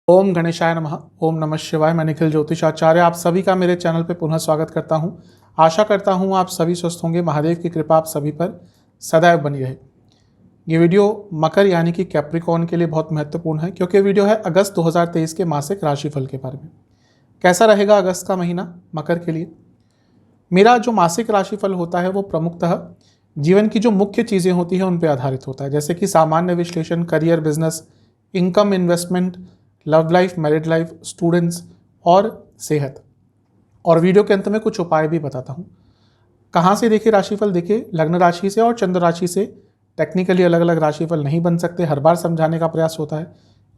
ओम गणेशाय नमः। ओम नमः शिवाय। मैं निखिल ज्योतिषाचार्य आप सभी का मेरे चैनल पे पुनः स्वागत करता हूं। आशा करता हूं आप सभी स्वस्थ होंगे। महादेव की कृपा आप सभी पर सदैव बनी रहे। ये वीडियो मकर यानी कि कैप्रिकॉर्न के लिए बहुत महत्वपूर्ण है, क्योंकि वीडियो है अगस्त 2023 के मासिक राशिफल के बारे में। कैसा रहेगा अगस्त का महीना मकर के लिए। मेरा जो मासिक राशिफल होता है वो प्रमुखतः जीवन की जो मुख्य चीज़ें होती हैं उन पर आधारित होता है, जैसे कि सामान्य विश्लेषण, career, business, income, investment, love life, married life, students और सेहत। और वीडियो के अंत में कुछ उपाय भी बताता हूँ। कहाँ से देखिए राशिफल? देखिए लग्न राशि से और चंद्र राशि से टेक्निकली अलग अलग राशिफल नहीं बन सकते, हर बार समझाने का प्रयास होता है।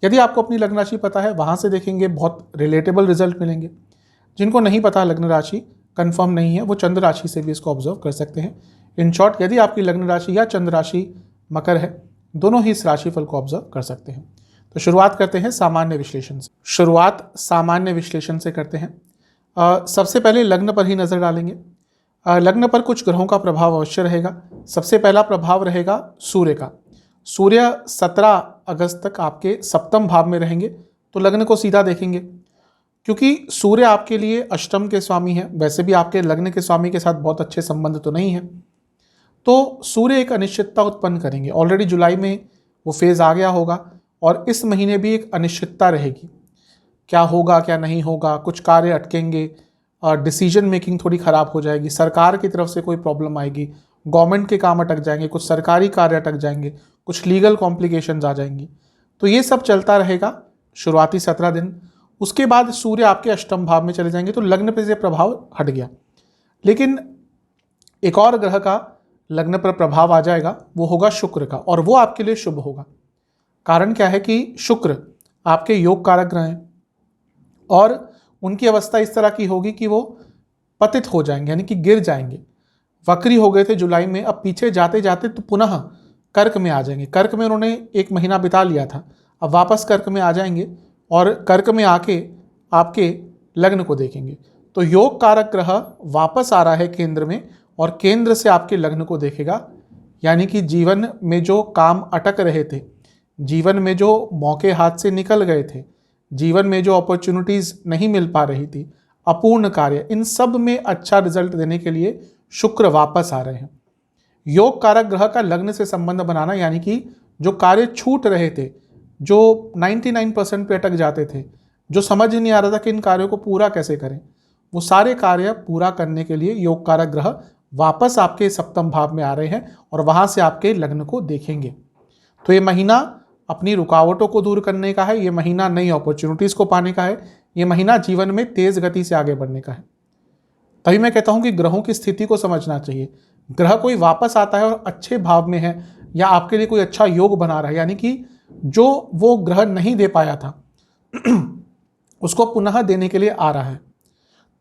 यदि आपको अपनी लग्न राशि पता है वहाँ से देखेंगे बहुत रिलेटेबल रिजल्ट मिलेंगे। जिनको नहीं पता लग्न राशि कंफर्म नहीं है वो चंद्र राशि से भी इसको ऑब्जर्व कर सकते हैं। इन शॉर्ट, यदि आपकी लग्न राशि या चंद्र राशि मकर है, दोनों ही इस राशिफल को ऑब्जर्व कर सकते हैं। तो शुरुआत करते हैं सामान्य विश्लेषण से। शुरुआत सामान्य विश्लेषण से करते हैं। सबसे पहले लग्न पर ही नजर डालेंगे। लग्न पर कुछ ग्रहों का प्रभाव अवश्य रहेगा। सबसे पहला प्रभाव रहेगा सूर्य का। सूर्य 17 अगस्त तक आपके सप्तम भाव में रहेंगे, तो लग्न को सीधा देखेंगे, क्योंकि सूर्य आपके लिए अष्टम के स्वामी है। वैसे भी आपके लग्न के स्वामी के साथ बहुत अच्छे संबंध तो नहीं है, तो सूर्य एक अनिश्चितता उत्पन्न करेंगे। ऑलरेडी जुलाई में वो फेज आ गया होगा और इस महीने भी एक अनिश्चितता रहेगी। क्या होगा क्या नहीं होगा, कुछ कार्य अटकेंगे, डिसीजन मेकिंग थोड़ी ख़राब हो जाएगी, सरकार की तरफ से कोई प्रॉब्लम आएगी, गवर्नमेंट के काम अटक जाएंगे, कुछ सरकारी कार्य अटक जाएंगे, कुछ लीगल कॉम्प्लिकेशंस आ जाएंगी। तो ये सब चलता रहेगा शुरुआती 17 दिन। उसके बाद सूर्य आपके अष्टम भाव में चले जाएंगे, तो लग्न पर से प्रभाव हट गया। लेकिन एक और ग्रह का लग्न पर प्रभाव आ जाएगा, वो होगा शुक्र का, और वो आपके लिए शुभ होगा। कारण क्या है कि शुक्र आपके योग कारक ग्रह हैं और उनकी अवस्था इस तरह की होगी कि वो पतित हो जाएंगे, यानी कि गिर जाएंगे। वक्री हो गए थे जुलाई में, अब पीछे जाते जाते तो पुनः कर्क में आ जाएंगे। कर्क में उन्होंने एक महीना बिता लिया था, अब वापस कर्क में आ जाएंगे और कर्क में आके आपके लग्न को देखेंगे। तो योग कारक ग्रह वापस आ रहा है केंद्र में और केंद्र से आपके लग्न को देखेगा। यानी कि जीवन में जो काम अटक रहे थे, जीवन में जो मौके हाथ से निकल गए थे, जीवन में जो अपॉर्चुनिटीज़ नहीं मिल पा रही थी, अपूर्ण कार्य, इन सब में अच्छा रिजल्ट देने के लिए शुक्र वापस आ रहे हैं। योग कारक ग्रह का लग्न से संबंध बनाना, यानी कि जो कार्य छूट रहे थे, जो 99% पे अटक जाते थे, जो समझ नहीं आ रहा था कि इन कार्यों को पूरा कैसे करें, वो सारे कार्य पूरा करने के लिए योग कारक ग्रह वापस आपके सप्तम भाव में आ रहे हैं और वहाँ से आपके लग्न को देखेंगे। तो ये महीना अपनी रुकावटों को दूर करने का है, ये महीना नई अपॉर्चुनिटीज़ को पाने का है, ये महीना जीवन में तेज़ गति से आगे बढ़ने का है। तभी मैं कहता हूँ कि ग्रहों की स्थिति को समझना चाहिए। ग्रह कोई वापस आता है और अच्छे भाव में है या आपके लिए कोई अच्छा योग बना रहा है, यानी कि जो वो ग्रह नहीं दे पाया था उसको पुनः देने के लिए आ रहा है।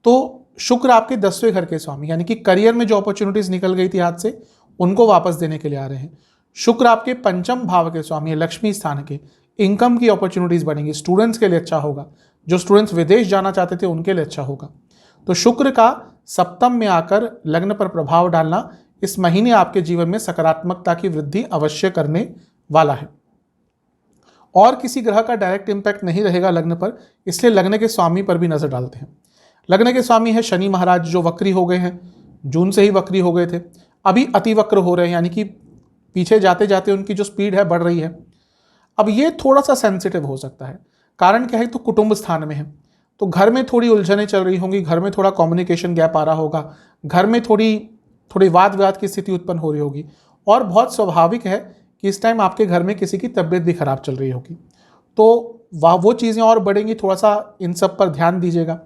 तो शुक्र आपके 10वें घर के स्वामी, यानी कि करियर में जो अपॉर्चुनिटीज़ निकल गई थी हाथ से, उनको वापस देने के लिए आ रहे हैं। शुक्र आपके पंचम भाव के स्वामी है, लक्ष्मी स्थान के। इनकम की अपॉर्चुनिटीज़ बनेंगी, स्टूडेंट्स के लिए अच्छा होगा, जो स्टूडेंट्स विदेश जाना चाहते थे उनके लिए अच्छा होगा। तो शुक्र का सप्तम में आकर लग्न पर प्रभाव डालना इस महीने आपके जीवन में सकारात्मकता की वृद्धि अवश्य करने वाला है। और किसी ग्रह का डायरेक्ट इंपैक्ट नहीं रहेगा लग्न पर, इसलिए लग्न के स्वामी पर भी नजर डालते हैं। लग्न के स्वामी है शनि महाराज, जो वक्री हो गए हैं, जून से ही वक्री हो गए थे, अभी अति वक्र हो रहे हैं, यानी कि पीछे जाते जाते उनकी जो स्पीड है बढ़ रही है। अब ये थोड़ा सा सेंसिटिव हो सकता है। कारण क्या है? तो कुटुंब स्थान में है, तो घर में थोड़ी उलझनें चल रही होंगी, घर में थोड़ा कम्युनिकेशन गैप आ रहा होगा, घर में थोड़ी वाद विवाद की स्थिति उत्पन्न हो रही होगी। और बहुत स्वाभाविक है कि इस टाइम आपके घर में किसी की तबीयत भी खराब चल रही होगी, तो वो चीज़ें और बढ़ेंगी। थोड़ा सा इन सब पर ध्यान दीजिएगा।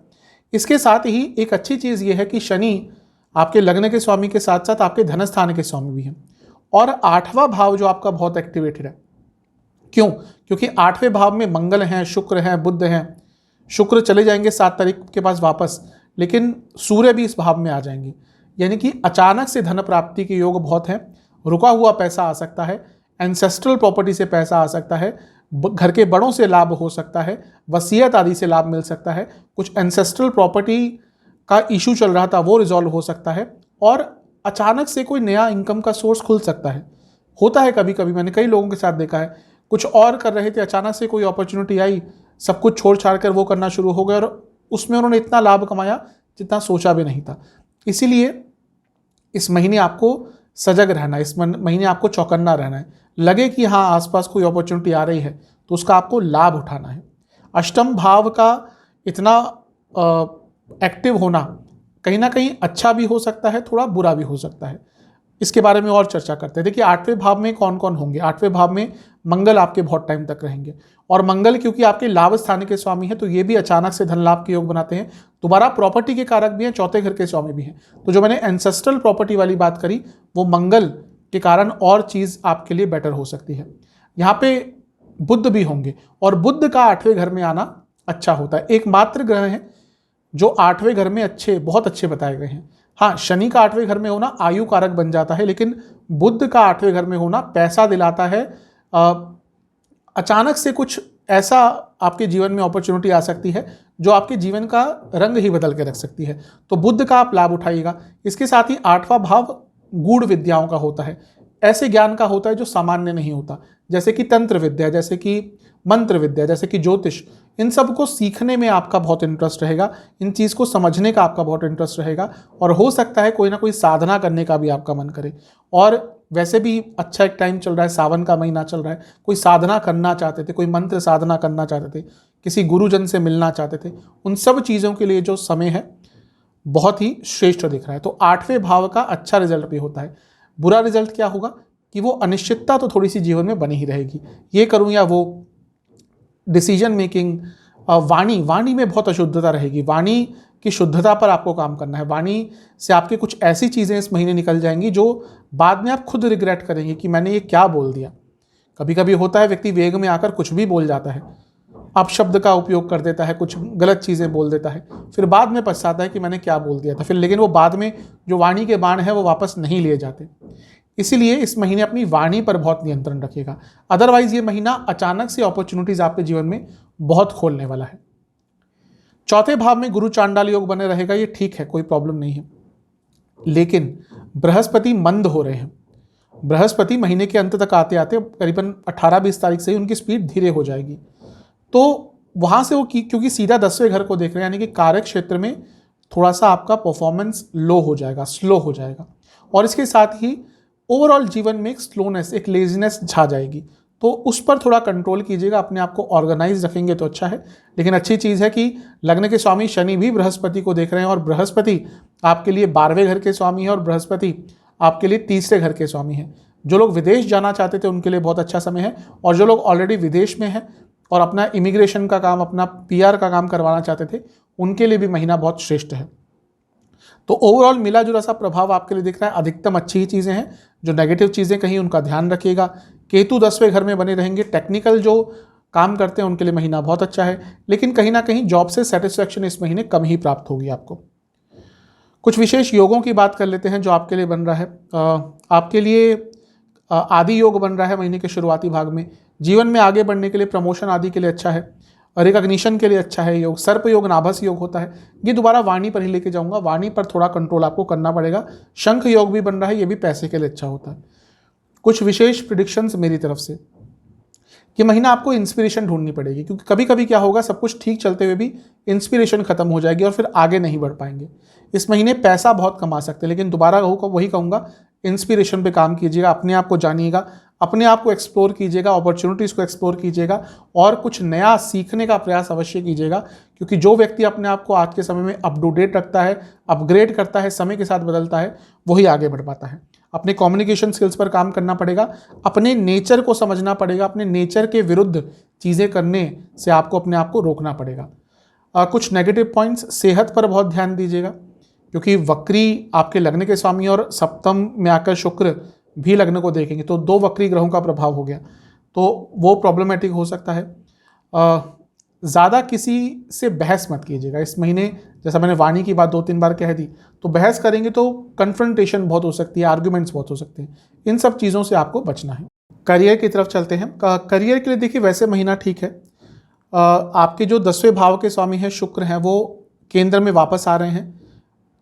इसके साथ ही एक अच्छी चीज़ ये है कि शनि आपके लग्न के स्वामी के साथ साथ आपके धन स्थान के स्वामी भी हैं, और 8वां भाव जो आपका बहुत एक्टिवेटेड है। क्यों? क्योंकि 8वें भाव में मंगल हैं, शुक्र हैं, बुध हैं। शुक्र चले जाएंगे 7 तारीख के पास वापस, लेकिन सूर्य भी इस भाव में आ जाएंगे, यानी कि अचानक से धन प्राप्ति के योग बहुत हैं। रुका हुआ पैसा आ सकता है, एंसेस्ट्रल प्रॉपर्टी से पैसा आ सकता है, घर के बड़ों से लाभ हो सकता है, वसीयत आदि से लाभ मिल सकता है, कुछ एंसेस्ट्रल प्रॉपर्टी का इशू चल रहा था वो रिजॉल्व हो सकता है, और अचानक से कोई नया इनकम का सोर्स खुल सकता है। होता है कभी कभी, मैंने कई लोगों के साथ देखा है, कुछ और कर रहे थे, अचानक से कोई अपॉर्चुनिटी आई, सब कुछ छोड़ छाड़ कर वो करना शुरू हो गए और उसमें उन्होंने इतना लाभ कमाया जितना सोचा भी नहीं था। इसीलिए इस महीने आपको सजग रहना है, इस महीने आपको चौकन्ना रहना है। लगे कि हाँ आसपास कोई अपॉर्चुनिटी आ रही है तो उसका आपको लाभ उठाना है। अष्टम भाव का इतना एक्टिव होना कहीं ना कहीं अच्छा भी हो सकता है, थोड़ा बुरा भी हो सकता है। इसके बारे में और चर्चा करते हैं। देखिए 8वें भाव में कौन कौन होंगे। 8वें भाव में मंगल आपके बहुत टाइम तक रहेंगे, और मंगल क्योंकि आपके लाभ स्थान के स्वामी हैं तो ये भी अचानक से धन लाभ के योग बनाते हैं। दोबारा प्रॉपर्टी के कारक भी हैं, चौथे घर के स्वामी भी हैं। तो जो मैंने एंसेस्ट्रल प्रॉपर्टी वाली बात करी वो मंगल के कारण और चीज़ आपके लिए बेटर हो सकती है। यहाँ पे बुध भी होंगे, और बुध का 8वें घर में आना अच्छा होता है। एकमात्र ग्रह है जो 8वें घर में बहुत अच्छे बताए गए हैं। हाँ, शनि का 8वें घर में होना आयु कारक बन जाता है, लेकिन बुध का 8वें घर में होना पैसा दिलाता है। अचानक से कुछ ऐसा आपके जीवन में अपॉर्चुनिटी आ सकती है जो आपके जीवन का रंग ही बदल के रख सकती है। तो बुध का आप लाभ उठाइएगा। इसके साथ ही 8वां भाव गूढ़ विद्याओं का होता है, ऐसे ज्ञान का होता है जो सामान्य नहीं होता, जैसे कि तंत्र विद्या, जैसे कि मंत्र विद्या, जैसे कि ज्योतिष। इन सब को सीखने में आपका बहुत इंटरेस्ट रहेगा, इन चीज़ को समझने का आपका बहुत इंटरेस्ट रहेगा, और हो सकता है कोई ना कोई साधना करने का भी आपका मन करे। और वैसे भी अच्छा एक टाइम चल रहा है, सावन का महीना चल रहा है, कोई साधना करना चाहते थे, कोई मंत्र साधना करना चाहते थे, किसी गुरुजन से मिलना चाहते थे, उन सब चीज़ों के लिए जो समय है बहुत ही श्रेष्ठ दिख रहा है। तो 8वें भाव का अच्छा रिजल्ट भी होता है। बुरा रिजल्ट क्या होगा कि वो अनिश्चितता तो थोड़ी सी जीवन में बनी ही रहेगी, ये करूँ या वो, डिसीजन मेकिंग, वाणी में बहुत अशुद्धता रहेगी। वाणी की शुद्धता पर आपको काम करना है। वाणी से आपके कुछ ऐसी चीज़ें इस महीने निकल जाएंगी जो बाद में आप खुद रिग्रेट करेंगे कि मैंने ये क्या बोल दिया। कभी कभी होता है व्यक्ति वेग में आकर कुछ भी बोल जाता है, अपशब्द का उपयोग कर देता है, कुछ गलत चीज़ें बोल देता है, फिर बाद में पछताता है कि मैंने क्या बोल दिया था। फिर लेकिन वो बाद में जो वाणी के बाण है वो वापस नहीं लिए जाते। इसीलिए इस महीने अपनी वाणी पर बहुत नियंत्रण रखिएगा। अदरवाइज ये महीना अचानक से अपॉर्चुनिटीज आपके जीवन में बहुत खोलने वाला है। चौथे भाव में गुरु चांडाल योग बने रहेगा, ये ठीक है, कोई प्रॉब्लम नहीं है। लेकिन बृहस्पति मंद हो रहे हैं। बृहस्पति महीने के अंत तक आते आते करीबन 18-20 तारीख से ही उनकी स्पीड धीरे हो जाएगी। तो वहाँ से वो क्योंकि सीधा 10वें घर को देख रहे हैं, यानी कि कार्य क्षेत्र में थोड़ा सा आपका परफॉर्मेंस लो हो जाएगा, स्लो हो जाएगा, और इसके साथ ही ओवरऑल जीवन में एक स्लोनेस, एक लेजीनेस छा जाएगी। तो उस पर थोड़ा कंट्रोल कीजिएगा, अपने आप को ऑर्गेनाइज रखेंगे तो अच्छा है। लेकिन अच्छी चीज़ है कि लग्न के स्वामी शनि भी बृहस्पति को देख रहे हैं, और बृहस्पति आपके लिए 12वें घर के स्वामी है और बृहस्पति आपके लिए 3रे घर के स्वामी हैं। जो लोग विदेश जाना चाहते थे उनके लिए बहुत अच्छा समय है, और जो लोग ऑलरेडी विदेश में हैं और अपना इमिग्रेशन का काम, अपना PR का काम करवाना चाहते थे, उनके लिए भी महीना बहुत श्रेष्ठ है। तो ओवरऑल मिला जुला सा प्रभाव आपके लिए दिख रहा है। अधिकतम अच्छी ही चीज़ें हैं, जो नेगेटिव चीज़ें कहीं उनका ध्यान रखिएगा। केतु 10वें घर में बने रहेंगे। टेक्निकल जो काम करते हैं उनके लिए महीना बहुत अच्छा है, लेकिन कहीं ना कहीं जॉब से सेटिस्फैक्शन इस महीने कम ही प्राप्त होगी आपको। कुछ विशेष योगों की बात कर लेते हैं जो आपके लिए बन रहा है। आपके लिए आदि योग बन रहा है महीने के शुरुआती भाग में। जीवन में आगे बढ़ने के लिए, प्रमोशन आदि के लिए अच्छा है, रिकॉग्निशन के लिए अच्छा है योग। सर्प योग, नाभस योग होता है। ये दोबारा वाणी पर ही लेके जाऊंगा, वाणी पर थोड़ा कंट्रोल आपको करना पड़ेगा। शंख योग भी बन रहा है, ये भी पैसे के लिए अच्छा होता है। कुछ विशेष प्रिडिक्शंस मेरी तरफ से कि महीना आपको इंस्पिरेशन ढूंढनी पड़ेगी, क्योंकि कभी कभी क्या होगा, सब कुछ ठीक चलते हुए भी इंस्पिरेशन खत्म हो जाएगी और फिर आगे नहीं बढ़ पाएंगे। इस महीने पैसा बहुत कमा सकते हैं, लेकिन दोबारा वही कहूँगा, इंस्पिरेशन पे काम कीजिएगा, अपने आप को जानिएगा, अपने आप को एक्सप्लोर कीजिएगा, अपॉर्चुनिटीज़ को एक्सप्लोर कीजिएगा, और कुछ नया सीखने का प्रयास अवश्य कीजिएगा। क्योंकि जो व्यक्ति अपने आप को आज के समय में अप टू डेट रखता है, अपग्रेड करता है, समय के साथ बदलता है, वही आगे बढ़ पाता है। अपने कम्युनिकेशन स्किल्स पर काम करना पड़ेगा, अपने नेचर को समझना पड़ेगा, अपने नेचर के विरुद्ध चीज़ें करने से आपको अपने आप को रोकना पड़ेगा। कुछ नेगेटिव पॉइंट्स, सेहत पर बहुत ध्यान दीजिएगा, क्योंकि वक्री आपके लग्न के स्वामी और सप्तम में आकर शुक्र भी लग्न को देखेंगे, तो 2 वक्री ग्रहों का प्रभाव हो गया, तो वो प्रॉब्लमेटिक हो सकता है। ज़्यादा किसी से बहस मत कीजिएगा इस महीने। जैसा मैंने वाणी की बात 2-3 बार कह दी, तो बहस करेंगे तो कन्फ्रंटेशन बहुत हो सकती है, आर्ग्यूमेंट्स बहुत हो सकते हैं। इन सब चीज़ों से आपको बचना है। करियर की तरफ चलते हैं। करियर के लिए देखिए, वैसे महीना ठीक है। आपके जो 10वें भाव के स्वामी हैं शुक्र हैं, वो केंद्र में वापस आ रहे हैं,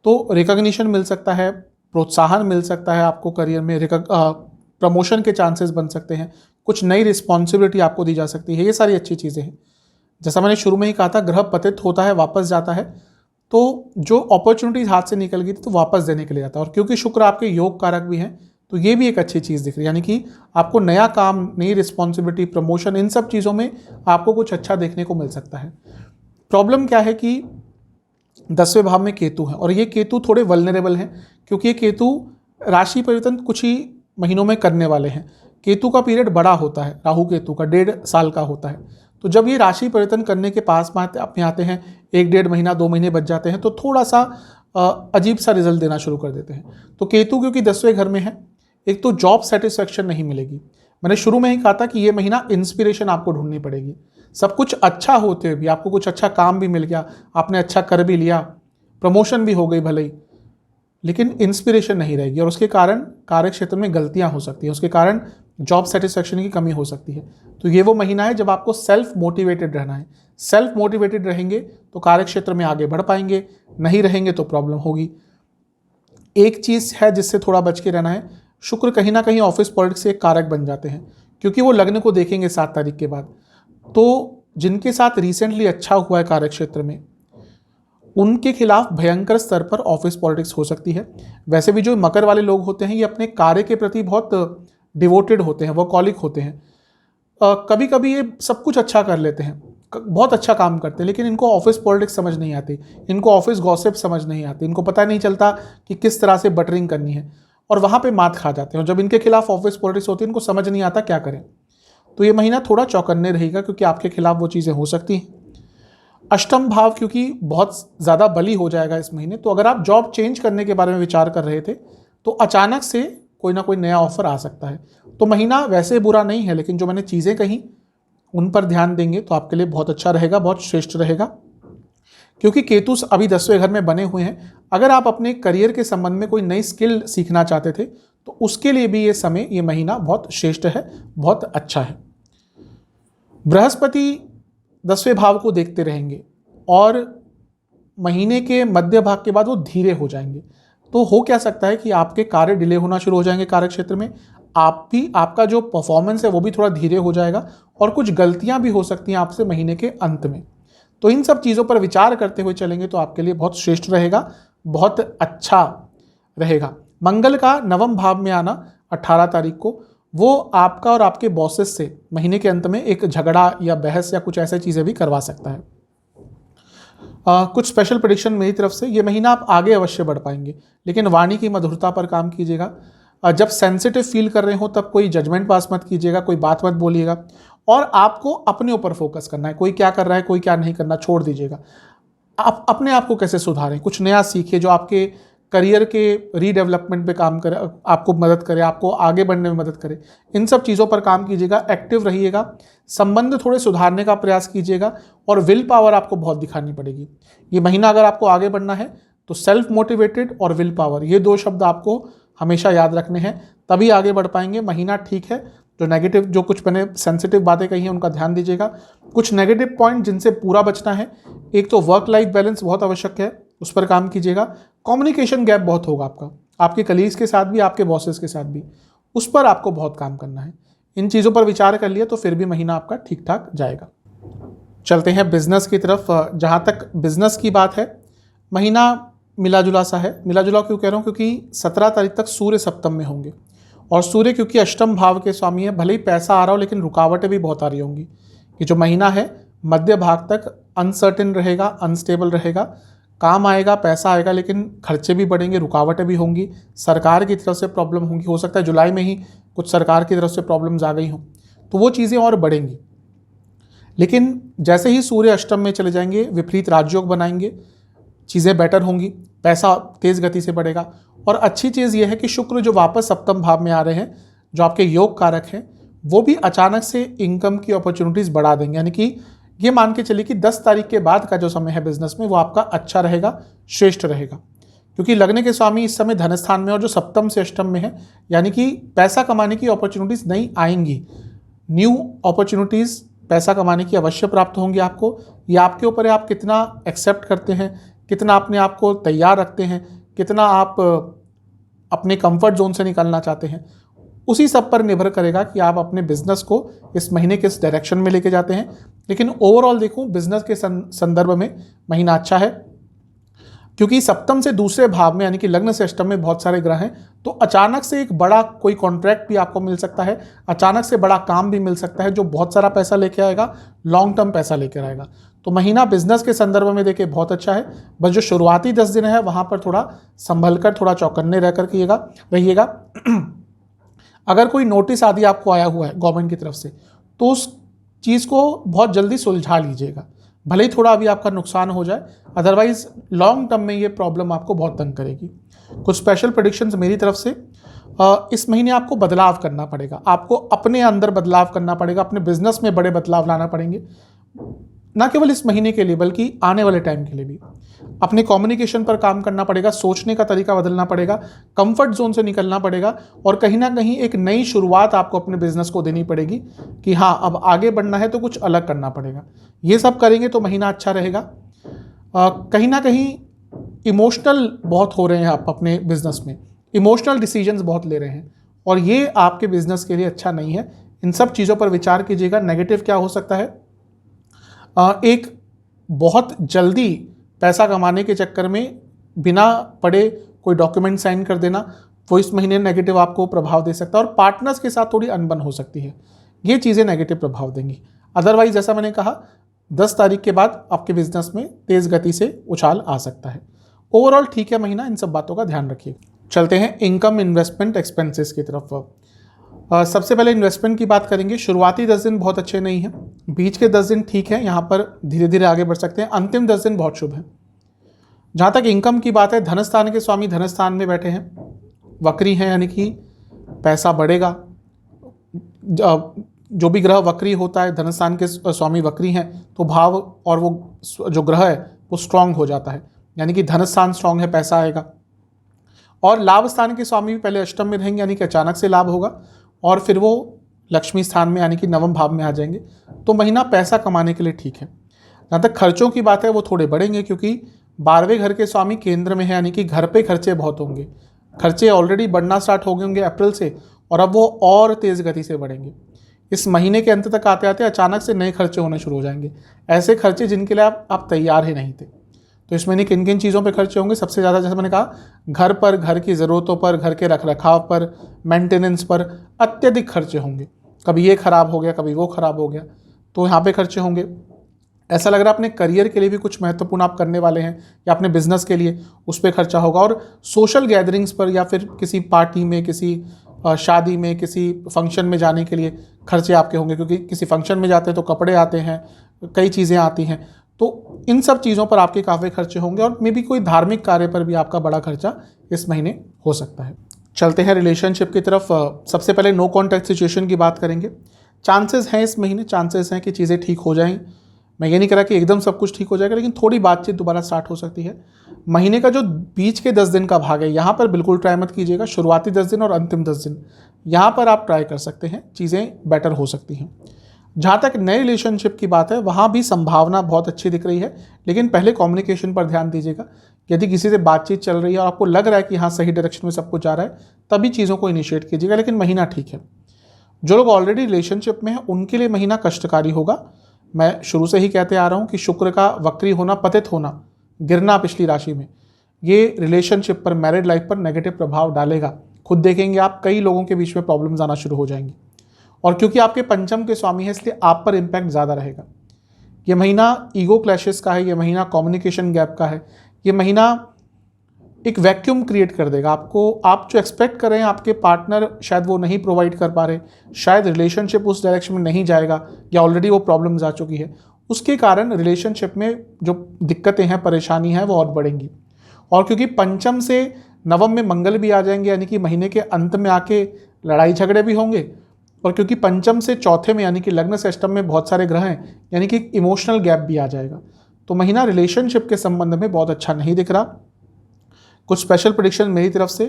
तो रिकॉग्निशन मिल सकता है, प्रोत्साहन मिल सकता है आपको करियर में, प्रमोशन के चांसेस बन सकते हैं। कुछ नई रिस्पॉन्सिबिलिटी आपको दी जा सकती है, ये सारी अच्छी चीज़ें हैं। जैसा मैंने शुरू में ही कहा था, ग्रह पतित होता है, वापस जाता है, तो जो अपॉर्चुनिटीज हाथ से निकल गई थी तो वापस देने के लिए आता है। और क्योंकि शुक्र आपके योग कारक भी हैं, तो ये भी एक अच्छी चीज़ दिख रही है, यानी कि आपको नया काम, नई रिस्पॉन्सिबिलिटी, प्रमोशन, इन सब चीज़ों में आपको कुछ अच्छा देखने को मिल सकता है। प्रॉब्लम क्या है कि 10वें भाव में केतु है, और ये केतु थोड़े वल्नरेबल हैं, क्योंकि ये केतु राशि परिवर्तन कुछ ही महीनों में करने वाले हैं। केतु का पीरियड बड़ा होता है, राहु केतु का 1.5 साल का होता है। तो जब ये राशि परिवर्तन करने के पास में अपने आते हैं, 1-1.5 महीना, 2 महीने बच जाते हैं, तो थोड़ा सा अजीब सा रिजल्ट देना शुरू कर देते हैं। तो केतु क्योंकि 10वें घर में है, एक तो जॉब सेटिस्फेक्शन नहीं मिलेगी। मैंने शुरू में ही कहा था कि ये महीना इंस्पिरेशन आपको ढूंढनी पड़ेगी। सब कुछ अच्छा होते हुए भी आपको कुछ अच्छा काम भी मिल गया, आपने अच्छा कर भी लिया, प्रमोशन भी हो गई भले ही, लेकिन इंस्पिरेशन नहीं रहेगी, और उसके कारण कार्य क्षेत्र में गलतियां हो सकती हैं, उसके कारण जॉब सेटिस्फेक्शन की कमी हो सकती है। तो ये वो महीना है जब आपको सेल्फ मोटिवेटेड रहना है। सेल्फ मोटिवेटेड रहेंगे तो कार्य क्षेत्र में आगे बढ़ पाएंगे, नहीं रहेंगे तो प्रॉब्लम होगी। एक चीज़ है जिससे थोड़ा बच के रहना है, शुक्र कहीं ना कहीं ऑफिस पॉलिटिक्स से एक कारक बन जाते हैं, क्योंकि वो लग्न को देखेंगे 7 तारीख के बाद। तो जिनके साथ रिसेंटली अच्छा हुआ है कार्य क्षेत्र में, उनके खिलाफ भयंकर स्तर पर ऑफिस पॉलिटिक्स हो सकती है। वैसे भी जो मकर वाले लोग होते हैं, ये अपने कार्य के प्रति बहुत डिवोटेड होते हैं, वर्कहॉलिक होते हैं। कभी कभी ये सब कुछ अच्छा कर लेते हैं, बहुत अच्छा काम करते हैं, लेकिन इनको ऑफिस पॉलिटिक्स समझ नहीं आती, इनको ऑफिस गॉसिप समझ नहीं आती, इनको पता नहीं चलता कि किस तरह से बटरिंग करनी है, और वहाँ पे मात खा जाते हैं। और जब इनके खिलाफ ऑफिस पॉलिटिक्स होती है, इनको समझ नहीं आता क्या करें। तो ये महीना थोड़ा चौकन्ने रहेगा, क्योंकि आपके खिलाफ वो चीज़ें हो सकती हैं। अष्टम भाव क्योंकि बहुत ज़्यादा बली हो जाएगा इस महीने, तो अगर आप जॉब चेंज करने के बारे में विचार कर रहे थे, तो अचानक से कोई ना कोई नया ऑफर आ सकता है। तो महीना वैसे बुरा नहीं है, लेकिन जो मैंने चीज़ें कही उन पर ध्यान देंगे तो आपके लिए बहुत अच्छा रहेगा, बहुत श्रेष्ठ रहेगा। क्योंकि केतु अभी 10वें घर में बने हुए हैं, अगर आप अपने करियर के संबंध में कोई नई स्किल सीखना चाहते थे, तो उसके लिए भी ये समय, ये महीना बहुत श्रेष्ठ है, बहुत अच्छा है। बृहस्पति 10वें भाव को देखते रहेंगे, और महीने के मध्य भाग के बाद वो धीरे हो जाएंगे। तो हो क्या सकता है कि आपके कार्य डिले होना शुरू हो जाएंगे कार्य क्षेत्र में, आपका जो परफॉर्मेंस है वो भी थोड़ा धीरे हो जाएगा, और कुछ गलतियां भी हो सकती हैं आपसे महीने के अंत में। तो इन सब चीज़ों पर विचार करते हुए चलेंगे तो आपके लिए बहुत श्रेष्ठ रहेगा, बहुत अच्छा रहेगा। मंगल का 9वें भाव में आना 18 तारीख को, वो आपका और आपके बॉसेस से महीने के अंत में एक झगड़ा या बहस या कुछ ऐसी चीज़ें भी करवा सकता है। कुछ स्पेशल प्रेडिक्शन मेरी तरफ से, ये महीना आप आगे अवश्य बढ़ पाएंगे, लेकिन वाणी की मधुरता पर काम कीजिएगा। जब सेंसिटिव फील कर रहे हो तब कोई जजमेंट पास मत कीजिएगा, कोई बात मत बोलिएगा, और आपको अपने ऊपर फोकस करना है। कोई क्या कर रहा है, कोई क्या नहीं करना, छोड़ दीजिएगा। आप अपने आप को कैसे सुधारें, कुछ नया सीखिए जो आपके करियर के रीडेवलपमेंट पे काम करे, आपको मदद करे, आपको आगे बढ़ने में मदद करे। इन सब चीज़ों पर काम कीजिएगा, एक्टिव रहिएगा, संबंध थोड़े सुधारने का प्रयास कीजिएगा, और विल पावर आपको बहुत दिखानी पड़ेगी। ये महीना अगर आपको आगे बढ़ना है तो सेल्फ मोटिवेटेड और विल पावर, ये 2 शब्द आपको हमेशा याद रखने हैं, तभी आगे बढ़ पाएंगे। महीना ठीक है, जो नेगेटिव, जो कुछ मैंने सेंसिटिव बातें कही हैं उनका ध्यान दीजिएगा। कुछ नेगेटिव पॉइंट जिनसे पूरा बचना है, एक तो वर्क लाइफ बैलेंस बहुत आवश्यक है, उस पर काम कीजिएगा। कम्युनिकेशन गैप बहुत होगा आपका, आपके कलीग्स के साथ भी, आपके बॉसेस के साथ भी, उस पर आपको बहुत काम करना है। इन चीज़ों पर विचार कर लिया तो फिर भी महीना आपका ठीक ठाक जाएगा। चलते हैं बिजनेस की तरफ। जहाँ तक बिजनेस की बात है, महीना मिला जुला सा है। मिला जुला क्यों कह रहा हूँ, क्योंकि 17 तारीख तक सूर्य सप्तम में होंगे, और सूर्य क्योंकि अष्टम भाव के स्वामी है, भले ही पैसा आ रहा हो लेकिन रुकावटें भी बहुत आ रही होंगी। ये जो महीना है मध्य भाग तक अनसर्टेन रहेगा, अनस्टेबल रहेगा। काम आएगा, पैसा आएगा, लेकिन खर्चे भी बढ़ेंगे, रुकावटें भी होंगी, सरकार की तरफ से प्रॉब्लम होंगी। हो सकता है जुलाई में ही कुछ सरकार की तरफ से प्रॉब्लम्स आ गई हों, तो वो चीज़ें और बढ़ेंगी। लेकिन जैसे ही सूर्य अष्टम में चले जाएंगे, विपरीत राजयोग बनाएंगे, चीज़ें बेटर होंगी, पैसा तेज़ गति से बढ़ेगा। और अच्छी चीज़ ये है कि शुक्र जो वापस सप्तम भाव में आ रहे हैं, जो आपके योग कारक हैं, वो भी अचानक से इनकम की अपॉर्चुनिटीज़ बढ़ा देंगे। यानी कि ये मान के चलिए कि 10 तारीख के बाद का जो समय है बिजनेस में, वो आपका अच्छा रहेगा, श्रेष्ठ रहेगा, क्योंकि लगने के स्वामी इस समय धन स्थान में, और जो सप्तम से अष्टम में है, यानी कि पैसा कमाने की अपॉर्चुनिटीज़ नई आएंगी। न्यू अपॉर्चुनिटीज़ पैसा कमाने की अवश्य प्राप्त होंगी आपको। ये आपके ऊपर है, आप कितना एक्सेप्ट करते हैं, कितना अपने आप को तैयार रखते हैं, कितना आप अपने कंफर्ट जोन से निकलना चाहते हैं, उसी सब पर निर्भर करेगा कि आप अपने बिजनेस को इस महीने किस डायरेक्शन में लेके जाते हैं। लेकिन ओवरऑल देखूं बिजनेस के संदर्भ में महीना अच्छा है, क्योंकि सप्तम से दूसरे भाव में यानी कि लग्न से अष्टम में बहुत सारे ग्रह हैं, तो अचानक से एक बड़ा कोई कॉन्ट्रैक्ट भी आपको मिल सकता है, अचानक से बड़ा काम भी मिल सकता है जो बहुत सारा पैसा लेके आएगा, लॉन्ग टर्म पैसा लेकर आएगा। तो महीना बिजनेस के संदर्भ में देखिए बहुत अच्छा है। बस जो शुरुआती 10 दिन है वहां पर थोड़ा संभल कर, थोड़ा चौकन्ने रहकर रहिएगा। अगर कोई नोटिस आदि आपको आया हुआ है गवर्नमेंट की तरफ से, तो उस चीज़ को बहुत जल्दी सुलझा लीजिएगा, भले ही थोड़ा अभी आपका नुकसान हो जाए, अदरवाइज लॉन्ग टर्म में ये प्रॉब्लम आपको बहुत तंग करेगी। कुछ स्पेशल प्रेडिक्शंस मेरी तरफ से, इस महीने आपको बदलाव करना पड़ेगा, आपको अपने अंदर बदलाव करना पड़ेगा, अपने बिजनेस में बड़े बदलाव लाना पड़ेंगे, ना केवल इस महीने के लिए बल्कि आने वाले टाइम के लिए भी। अपने कम्युनिकेशन पर काम करना पड़ेगा, सोचने का तरीका बदलना पड़ेगा, कंफर्ट जोन से निकलना पड़ेगा, और कहीं ना कहीं एक नई शुरुआत आपको अपने बिजनेस को देनी पड़ेगी कि हाँ अब आगे बढ़ना है तो कुछ अलग करना पड़ेगा। ये सब करेंगे तो महीना अच्छा रहेगा। कहीं ना कहीं इमोशनल बहुत हो रहे हैं आप अपने बिजनेस में, इमोशनल डिसीजंस बहुत ले रहे हैं, और ये आपके बिजनेस के लिए अच्छा नहीं है। इन सब चीज़ों पर विचार कीजिएगा। नेगेटिव क्या हो सकता है, एक बहुत जल्दी पैसा कमाने के चक्कर में बिना पढ़े कोई डॉक्यूमेंट साइन कर देना, वो इस महीने नेगेटिव आपको प्रभाव दे सकता है, और पार्टनर्स के साथ थोड़ी अनबन हो सकती है, ये चीज़ें नेगेटिव प्रभाव देंगी। अदरवाइज जैसा मैंने कहा 10 तारीख के बाद आपके बिजनेस में तेज़ गति से उछाल आ सकता है। ओवरऑल ठीक है महीना, इन सब बातों का ध्यान रखिए। चलते हैं इनकम, इन्वेस्टमेंट, एक्सपेंसेस की तरफ। सबसे पहले इन्वेस्टमेंट की बात करेंगे। शुरुआती 10 दिन बहुत अच्छे नहीं हैं, बीच के 10 दिन ठीक है, यहाँ पर धीरे धीरे आगे बढ़ सकते हैं, अंतिम 10 दिन बहुत शुभ हैं। जहाँ तक इनकम की बात है, धनस्थान के स्वामी धनस्थान में बैठे हैं, वक्री हैं, यानी कि पैसा बढ़ेगा। जो भी ग्रह वक्री होता है, धनस्थान के स्वामी वक्री हैं, तो भाव और वो जो ग्रह है वो स्ट्रांग हो जाता है, यानी कि धनस्थान स्ट्रांग है, पैसा आएगा। और लाभ स्थान के स्वामी भी पहले अष्टम में रहेंगे, यानी कि अचानक से लाभ होगा, और फिर वो लक्ष्मी स्थान में यानी कि नवम भाव में आ जाएंगे। तो महीना पैसा कमाने के लिए ठीक है। जहाँ तक खर्चों की बात है वो थोड़े बढ़ेंगे, क्योंकि 12वें घर के स्वामी केंद्र में है, यानी कि घर पे खर्चे बहुत होंगे। खर्चे ऑलरेडी बढ़ना स्टार्ट हो गए होंगे अप्रैल से, और अब वो और तेज़ गति से बढ़ेंगे। इस महीने के अंत तक आते आते अचानक से नए खर्चे होने शुरू हो जाएंगे, ऐसे खर्चे जिनके लिए आप तैयार ही नहीं थे। तो इस महीने किन किन चीज़ों पे खर्चे होंगे? सबसे ज़्यादा जैसे मैंने कहा, घर पर, घर की ज़रूरतों पर, घर के रखरखाव पर, मेंटेनेंस पर अत्यधिक खर्चे होंगे। कभी ये खराब हो गया, कभी वो खराब हो गया, तो यहाँ पे खर्चे होंगे। ऐसा लग रहा है अपने करियर के लिए भी कुछ महत्वपूर्ण आप करने वाले हैं, या अपने बिजनेस के लिए, उस पर खर्चा होगा। और सोशल गैदरिंग्स पर, या फिर किसी पार्टी में, किसी शादी में, किसी फंक्शन में जाने के लिए खर्चे आपके होंगे, क्योंकि किसी फंक्शन में जाते हैं तो कपड़े आते हैं, कई चीज़ें आती हैं, तो इन सब चीज़ों पर आपके काफ़ी खर्चे होंगे। और मे भी कोई धार्मिक कार्य पर भी आपका बड़ा खर्चा इस महीने हो सकता है। चलते हैं रिलेशनशिप की तरफ। सबसे पहले नो कॉन्टैक्ट सिचुएशन की बात करेंगे। चांसेस हैं इस महीने, चांसेस हैं कि चीज़ें ठीक हो जाएं। मैं ये नहीं कह रहा कि एकदम सब कुछ ठीक हो जाएगा, लेकिन थोड़ी बातचीत दोबारा स्टार्ट हो सकती है। महीने का जो बीच के 10 दिन का भाग है, यहाँ पर बिल्कुल ट्राई मत कीजिएगा। शुरुआती 10 दिन और अंतिम 10 दिन, यहाँ पर आप ट्राई कर सकते हैं, चीज़ें बेटर हो सकती हैं। जहाँ तक नए रिलेशनशिप की बात है, वहाँ भी संभावना बहुत अच्छी दिख रही है, लेकिन पहले कम्युनिकेशन पर ध्यान दीजिएगा। यदि किसी से बातचीत चल रही है और आपको लग रहा है कि हाँ सही डायरेक्शन में सब कुछ जा रहा है, तभी चीज़ों को इनिशिएट कीजिएगा, लेकिन महीना ठीक है। जो लोग ऑलरेडी रिलेशनशिप में हैं उनके लिए महीना कष्टकारी होगा। मैं शुरू से ही कहते आ रहा हूँ कि शुक्र का वक्री होना, पतित होना, गिरना पिछली राशि में, ये रिलेशनशिप पर, मैरिड लाइफ पर नेगेटिव प्रभाव डालेगा। खुद देखेंगे आप, कई लोगों के बीच में प्रॉब्लम्स आना शुरू हो जाएंगी। और क्योंकि आपके पंचम के स्वामी है, इसलिए आप पर इम्पैक्ट ज़्यादा रहेगा। ये महीना ईगो क्लैशेस का है, ये महीना कम्युनिकेशन गैप का है, ये महीना एक वैक्यूम क्रिएट कर देगा आपको। आप जो एक्सपेक्ट कर रहे हैं आपके पार्टनर, शायद वो नहीं प्रोवाइड कर पा रहे, शायद रिलेशनशिप उस डायरेक्शन में नहीं जाएगा, या ऑलरेडी वो प्रॉब्लम्स आ चुकी है। उसके कारण रिलेशनशिप में जो दिक्कतें हैं, परेशानी है, वो और बढ़ेंगी। और क्योंकि पंचम से नवम में मंगल भी आ जाएंगे, यानी कि महीने के अंत में आके लड़ाई झगड़े भी होंगे। और क्योंकि पंचम से चौथे में, यानी कि लग्न से अष्टम में बहुत सारे ग्रह हैं, यानी कि इमोशनल गैप भी आ जाएगा। तो महीना रिलेशनशिप के संबंध में बहुत अच्छा नहीं दिख रहा। कुछ स्पेशल प्रेडिक्शन मेरी तरफ से,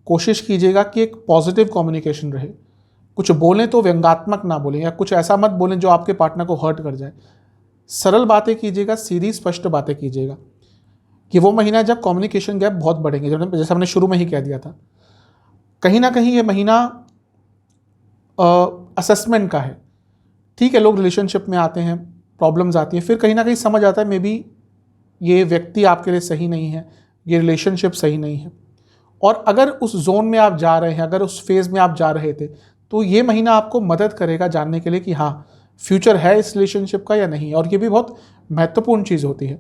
कोशिश कीजिएगा कि एक पॉजिटिव कम्युनिकेशन रहे। कुछ बोलें तो व्यंग्यात्मक ना बोलें, या कुछ ऐसा मत बोलें जो आपके पार्टनर को हर्ट कर जाए। सरल बातें कीजिएगा, सीधी स्पष्ट बातें कीजिएगा। कि वो महीना जब कम्युनिकेशन गैप बहुत बढ़ेंगे, जैसे हमने शुरू में ही कह दिया था। कहीं ना कहीं ये महीना असेसमेंट का है। ठीक है, लोग रिलेशनशिप में आते हैं, प्रॉब्लम्स आती हैं, फिर कहीं ना कहीं समझ आता है मे बी ये व्यक्ति आपके लिए सही नहीं है, ये रिलेशनशिप सही नहीं है। और अगर उस जोन में आप जा रहे हैं, अगर उस फेज़ में आप जा रहे थे, तो ये महीना आपको मदद करेगा जानने के लिए कि हाँ फ्यूचर है इस रिलेशनशिप का या नहीं। और ये भी बहुत महत्वपूर्ण चीज़ होती है।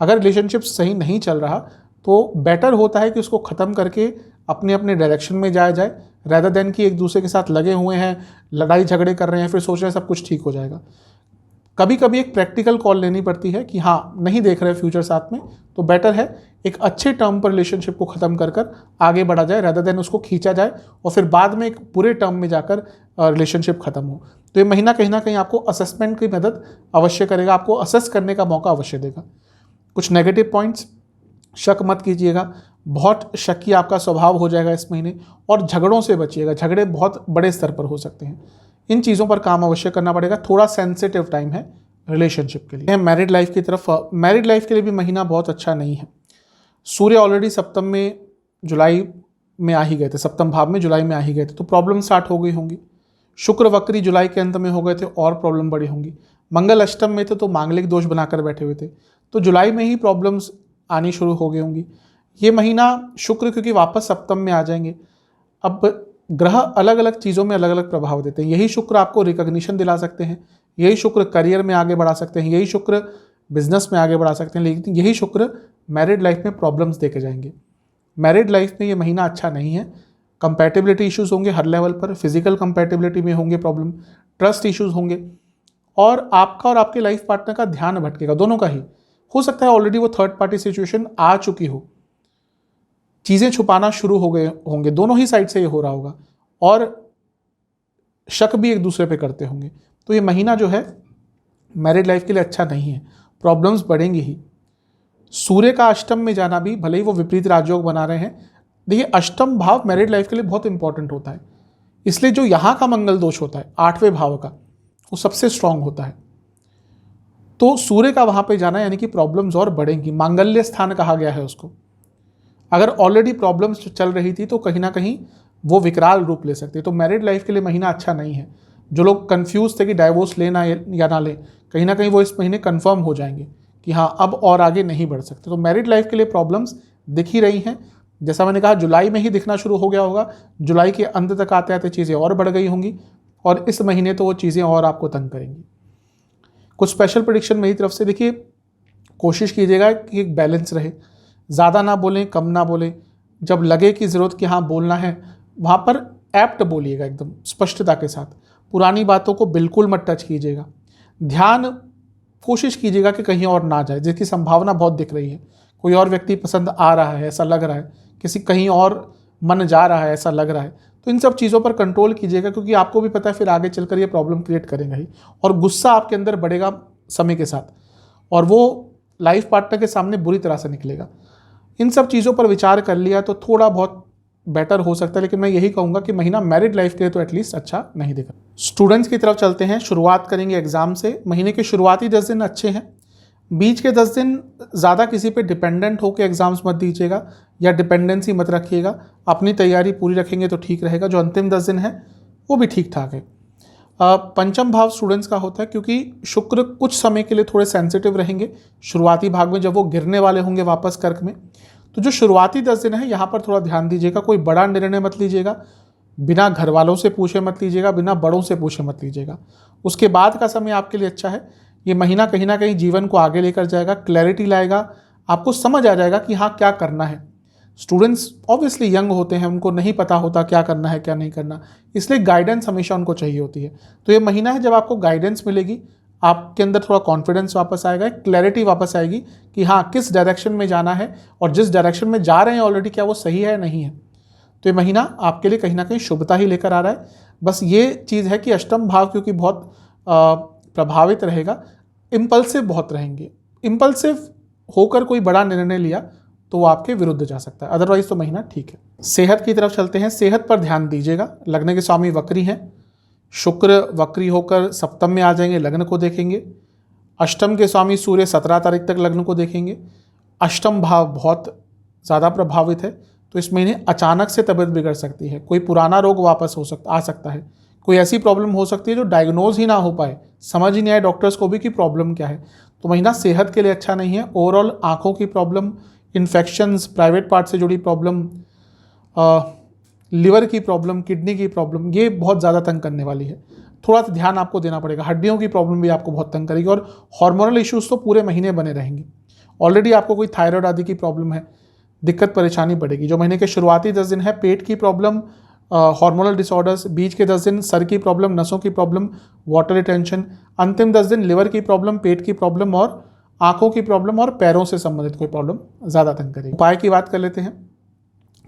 अगर रिलेशनशिप सही नहीं चल रहा तो बेटर होता है कि उसको ख़त्म करके अपने अपने डायरेक्शन में जाया जाए, रैदर देन कि एक दूसरे के साथ लगे हुए हैं, लड़ाई झगड़े कर रहे हैं, फिर सोच रहे हैं सब कुछ ठीक हो जाएगा। कभी कभी एक प्रैक्टिकल कॉल लेनी पड़ती है कि हाँ नहीं देख रहे फ्यूचर साथ में, तो बेटर है एक अच्छे टर्म पर रिलेशनशिप को ख़त्म कर आगे बढ़ा जाए, रैदर देन उसको खींचा जाए और फिर बाद में एक बुरे टर्म में जाकर रिलेशनशिप ख़त्म हो। तो ये महीना कहीं ना कहीं आपको असेसमेंट की मदद अवश्य करेगा, आपको असेस करने का मौका अवश्य देगा। कुछ नेगेटिव पॉइंट्स, शक मत कीजिएगा, बहुत शक्की आपका स्वभाव हो जाएगा इस महीने, और झगड़ों से बचिएगा, झगड़े बहुत बड़े स्तर पर हो सकते हैं। इन चीज़ों पर काम अवश्य करना पड़ेगा। थोड़ा सेंसिटिव टाइम है रिलेशनशिप के लिए। मैरिड लाइफ की तरफ, मैरिड लाइफ के लिए भी महीना बहुत अच्छा नहीं है। सूर्य ऑलरेडी सप्तम में जुलाई में आ ही गए थे, सप्तम भाव में जुलाई में आ ही गए थे, तो प्रॉब्लम स्टार्ट हो गई होंगी। शुक्र वक्री जुलाई के अंत में हो गए थे और प्रॉब्लम बड़ी होंगी। मंगल अष्टम में थे तो मांगलिक दोष बनाकर बैठे हुए थे, तो जुलाई में ही प्रॉब्लम्स आनी शुरू हो गई होंगी। ये महीना शुक्र क्योंकि वापस सप्तम में आ जाएंगे, अब ग्रह अलग अलग चीज़ों में अलग अलग प्रभाव देते हैं। यही शुक्र आपको रिकॉग्निशन दिला सकते हैं, यही शुक्र करियर में आगे बढ़ा सकते हैं, यही शुक्र बिजनेस में आगे बढ़ा सकते हैं, लेकिन यही शुक्र मैरिड लाइफ में प्रॉब्लम्स देके जाएंगे। मैरिड लाइफ में ये महीना अच्छा नहीं है। कंपैटिबिलिटी इश्यूज होंगे हर लेवल पर, फिजिकल कंपैटिबिलिटी में होंगे प्रॉब्लम, ट्रस्ट इश्यूज होंगे, और आपका और आपके लाइफ पार्टनर का ध्यान भटकेगा, दोनों का ही। हो सकता है ऑलरेडी वो थर्ड पार्टी सिचुएशन आ चुकी हो, चीज़ें छुपाना शुरू हो गए होंगे, दोनों ही साइड से ये हो रहा होगा, और शक भी एक दूसरे पे करते होंगे। तो ये महीना जो है मैरिड लाइफ के लिए अच्छा नहीं है, प्रॉब्लम्स बढ़ेंगी ही। सूर्य का अष्टम में जाना भी, भले ही वो विपरीत राजयोग बना रहे हैं, देखिए अष्टम भाव मैरिड लाइफ के लिए बहुत इंपॉर्टेंट होता है, इसलिए जो यहाँ का मंगल दोष होता है 8वें भाव का, वो सबसे स्ट्रांग होता है। तो सूर्य का वहाँ पे जाना यानी कि प्रॉब्लम्स और बढ़ेंगी। मांगल्य स्थान कहा गया है उसको। अगर ऑलरेडी प्रॉब्लम्स चल रही थी तो कहीं ना कहीं वो विकराल रूप ले सकती है। तो मैरिड लाइफ के लिए महीना अच्छा नहीं है। जो लोग कंफ्यूज थे कि डाइवोर्स लेना या ना लें, कहीं ना कहीं वो इस महीने कंफर्म हो जाएंगे कि हाँ अब और आगे नहीं बढ़ सकते। तो मैरिड लाइफ के लिए प्रॉब्लम्स दिख ही रही हैं। जैसा मैंने कहा जुलाई में ही दिखना शुरू हो गया होगा, जुलाई के अंत तक आते आते चीज़ें और बढ़ गई होंगी, और इस महीने तो वो चीज़ें और आपको तंग करेंगी। कुछ स्पेशल प्रेडिक्शन मेरी तरफ से, देखिए कोशिश कीजिएगा कि एक बैलेंस रहे, ज़्यादा ना बोलें कम ना बोलें, जब लगे कि ज़रूरत कि हाँ बोलना है वहाँ पर एप्ट बोलिएगा, एकदम स्पष्टता के साथ। पुरानी बातों को बिल्कुल मत टच कीजिएगा। ध्यान कोशिश कीजिएगा कि कहीं और ना जाए, जिसकी संभावना बहुत दिख रही है। कोई और व्यक्ति पसंद आ रहा है ऐसा लग रहा है, किसी कहीं और मन जा रहा है ऐसा लग रहा है, तो इन सब चीज़ों पर कंट्रोल कीजिएगा, क्योंकि आपको भी पता है फिर आगे चलकर ये प्रॉब्लम क्रिएट करेगा ही, और गुस्सा आपके अंदर बढ़ेगा समय के साथ, और वो लाइफ पार्टनर के सामने बुरी तरह से निकलेगा। इन सब चीज़ों पर विचार कर लिया तो थोड़ा बहुत बेटर हो सकता है, लेकिन मैं यही कहूँगा कि महीना मैरिड लाइफ के लिए तो एटलीस्ट अच्छा नहीं दिखा। स्टूडेंट्स की तरफ चलते हैं। शुरुआत करेंगे एग्जाम से। महीने के शुरुआती 10 दिन अच्छे हैं, बीच के 10 दिन ज़्यादा किसी पे डिपेंडेंट होकर एग्जाम्स मत दीजिएगा या डिपेंडेंसी मत रखिएगा। अपनी तैयारी पूरी रखेंगे तो ठीक रहेगा। जो अंतिम 10 दिन है वो भी ठीक ठाक है। पंचम भाव स्टूडेंट्स का होता है, क्योंकि शुक्र कुछ समय के लिए थोड़े सेंसिटिव रहेंगे शुरुआती भाग में, जब वो गिरने वाले होंगे वापस कर्क में। तो जो शुरुआती 10 दिन है यहाँ पर थोड़ा ध्यान दीजिएगा। कोई बड़ा निर्णय मत लीजिएगा, बिना घर वालों से पूछे मत लीजिएगा, बिना बड़ों से पूछे मत लीजिएगा। उसके बाद का समय आपके लिए अच्छा है। ये महीना कहीं ना कहीं जीवन को आगे लेकर जाएगा, क्लैरिटी लाएगा, आपको समझ आ जाएगा कि हाँ क्या करना है। स्टूडेंट्स ऑब्वियसली यंग होते हैं, उनको नहीं पता होता क्या करना है क्या नहीं करना, इसलिए गाइडेंस हमेशा उनको चाहिए होती है। तो ये महीना है जब आपको गाइडेंस मिलेगी, आपके अंदर थोड़ा कॉन्फिडेंस वापस आएगा, क्लैरिटी वापस आएगी कि हाँ किस डायरेक्शन में जाना है, और जिस डायरेक्शन में जा रहे हैं ऑलरेडी क्या वो सही है नहीं है। तो ये महीना आपके लिए कहीं ना कहीं शुभता ही लेकर आ रहा है। बस ये चीज़ है कि अष्टम भाव क्योंकि बहुत प्रभावित रहेगा, इम्पल्सिव बहुत रहेंगे। इम्पल्सिव होकर कोई बड़ा निर्णय लिया तो वो आपके विरुद्ध जा सकता है, अदरवाइज तो महीना ठीक है। सेहत की तरफ चलते हैं। सेहत पर ध्यान दीजिएगा। लग्न के स्वामी वक्री हैं, शुक्र वक्री होकर सप्तम में आ जाएंगे, लग्न को देखेंगे। अष्टम के स्वामी सूर्य 17 तारीख तक लग्न को देखेंगे। अष्टम भाव बहुत ज़्यादा प्रभावित है, तो इस महीने अचानक से तबीयत बिगड़ सकती है। कोई पुराना रोग वापस आ सकता है, कोई ऐसी प्रॉब्लम हो सकती है जो डायग्नोज ही ना हो पाए, समझ ही नहीं आए डॉक्टर्स को भी कि प्रॉब्लम क्या है। तो महीना सेहत के लिए अच्छा नहीं है। ओवरऑल आँखों की प्रॉब्लम, इन्फेक्शंस, प्राइवेट पार्ट से जुड़ी प्रॉब्लम, लिवर की प्रॉब्लम, किडनी की प्रॉब्लम, ये बहुत ज़्यादा तंग करने वाली है। थोड़ा सा ध्यान आपको देना पड़ेगा। हड्डियों की प्रॉब्लम भी आपको बहुत तंग करेगी और हार्मोनल इश्यूज़ तो पूरे महीने बने रहेंगे। ऑलरेडी आपको कोई थायराइड आदि की प्रॉब्लम है, दिक्कत परेशानी बढ़ेगी। जो महीने के शुरुआती 10 दिन है, पेट की प्रॉब्लम, हार्मोनल डिसऑर्डर्स, बीच के 10 दिन सर की प्रॉब्लम, नसों की प्रॉब्लम, वाटर रिटेंशन, अंतिम 10 दिन लिवर की प्रॉब्लम, पेट की प्रॉब्लम और आंखों की प्रॉब्लम और पैरों से संबंधित कोई प्रॉब्लम ज़्यादा तंग करेगी। उपाय की बात कर लेते हैं।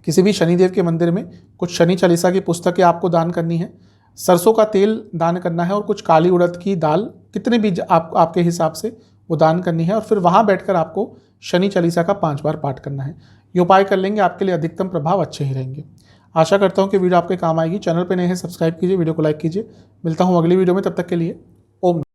किसी भी शनिदेव के मंदिर में कुछ शनि चालीसा की पुस्तकें आपको दान करनी है, सरसों का तेल दान करना है और कुछ काली उड़द की दाल, कितने भी आपके हिसाब से वो दान करनी है और फिर वहाँ बैठकर आपको शनि चालीसा का 5 बार पाठ करना है। ये उपाय कर लेंगे, आपके लिए अधिकतम प्रभाव अच्छे ही रहेंगे। आशा करता हूँ कि वीडियो आपके काम आएगी। चैनल पर नए हैं, सब्सक्राइब कीजिए, वीडियो को लाइक कीजिए। मिलता हूँ अगली वीडियो में, तब तक के लिए ओम।